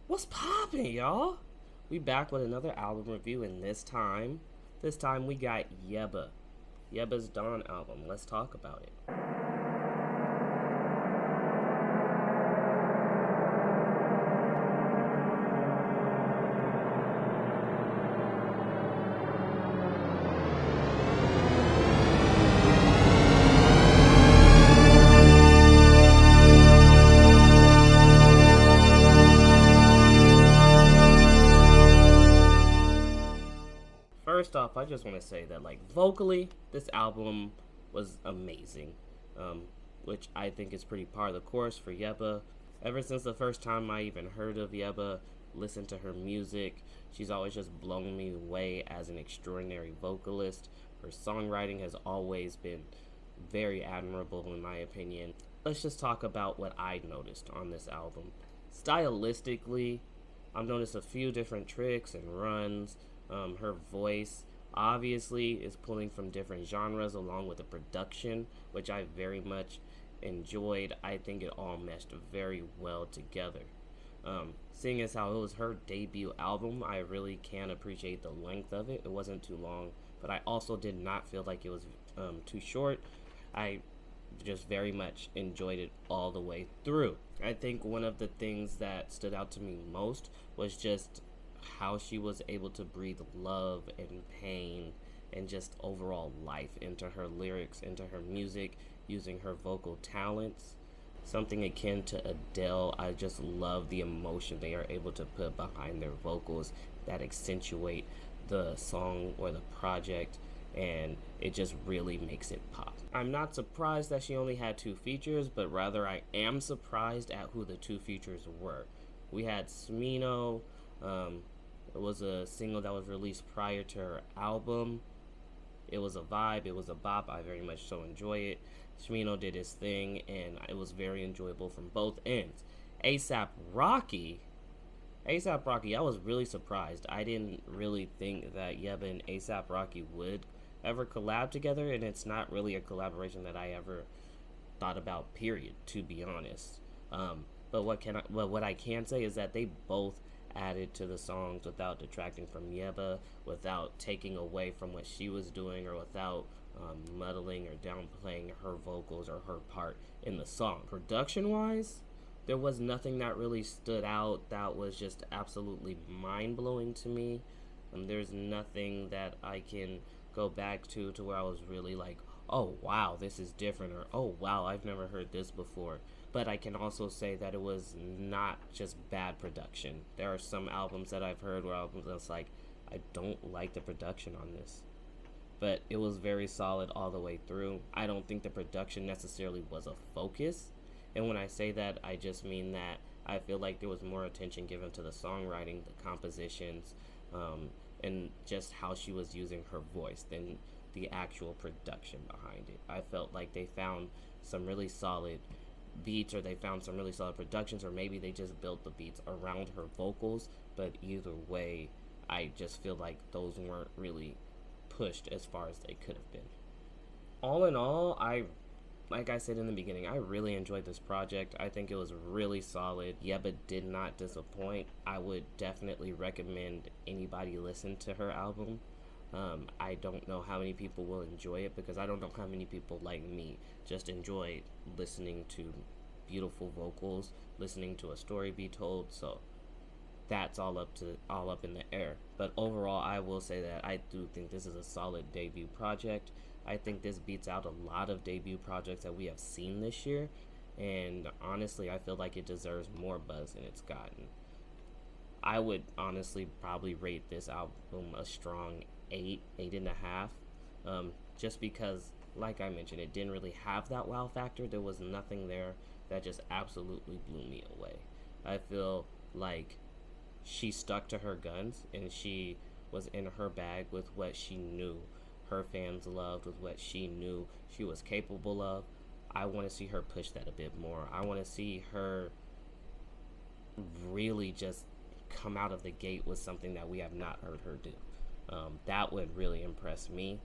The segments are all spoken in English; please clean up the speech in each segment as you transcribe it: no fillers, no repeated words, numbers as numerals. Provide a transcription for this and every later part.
What's poppin', y'all? We back with another album review, and this time we got Yebba's Dawn album. Let's talk about it. First off, I just want to say that, vocally, this album was amazing, which I think is pretty par of the course for Yebba. Ever since the first time I even heard of Yebba, listened to her music, she's always just blown me away as an extraordinary vocalist. Her songwriting has always been very admirable, in my opinion. Let's just talk about what I noticed on this album. Stylistically, I've noticed a few different tricks and runs. Her voice obviously is pulling from different genres along with the production, which I very much enjoyed. I think it all meshed very well together. Seeing as how it was her debut album, I really can appreciate the length of it. It wasn't too long, but I also did not feel like it was too short. I just very much enjoyed it all the way through. I think one of the things that stood out to me most was just how she was able to breathe love and pain and just overall life into her lyrics, into her music, using her vocal talents. Something akin to Adele, I just love the emotion they are able to put behind their vocals that accentuate the song or the project, and it just really makes it pop. I'm not surprised that she only had 2 features, but rather I am surprised at who the 2 features were. We had Smino. It was a single that was released prior to her album. It was a vibe, it was a bop. I very much so enjoy it. Smino did his thing, and it was very enjoyable from both ends. ASAP Rocky, I was really surprised. I didn't really think that Yebba and ASAP Rocky would ever collab together, and it's not really a collaboration that I ever thought about, period, to be honest. But what I can say is that they both added to the songs without detracting from Yebba, without taking away from what she was doing, or without muddling or downplaying her vocals or her part in the song. Production wise, there was nothing that really stood out that was just absolutely mind-blowing to me. There's nothing that I can go back to where I was really like, oh wow, this is different, or oh wow, I've never heard this before. But I can also say that it was not just bad production. There are some albums that I've heard where I was like, I don't like the production on this. But it was very solid all the way through. I don't think the production necessarily was a focus. And when I say that, I just mean that I feel like there was more attention given to the songwriting, the compositions, and just how she was using her voice than the actual production behind it. I felt like they found some really solid beats, or they found some really solid productions, or maybe they just built the beats around her vocals. But either way, I just feel like those weren't really pushed as far as they could have been. All in all, like I said in the beginning, I really enjoyed this project. I think it was really solid. Yebba did not disappoint. I would definitely recommend anybody listen to her album. I don't know how many people will enjoy it, because I don't know how many people like me just enjoy listening to beautiful vocals, listening to a story be told. So that's all up in the air. But overall, I will say that I do think this is a solid debut project. I think this beats out a lot of debut projects that we have seen this year, and honestly, I feel like it deserves more buzz than it's gotten. I would honestly probably rate this album a strong 8.5, just because, like I mentioned, it didn't really have that wow factor. There was nothing there that just absolutely blew me away. I feel like she stuck to her guns, and she was in her bag with what she knew her fans loved, with what she knew she was capable of. I want to see her push that a bit more. I want to see her really just come out of the gate with something that we have not heard her do. That would really impress me.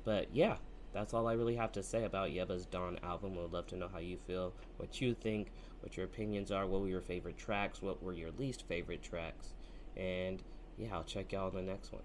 But yeah, that's all I really have to say about Yeba's Dawn album. Would love to know how you feel, what you think, what your opinions are, what were your favorite tracks, what were your least favorite tracks, and yeah, I'll check y'all in the next one.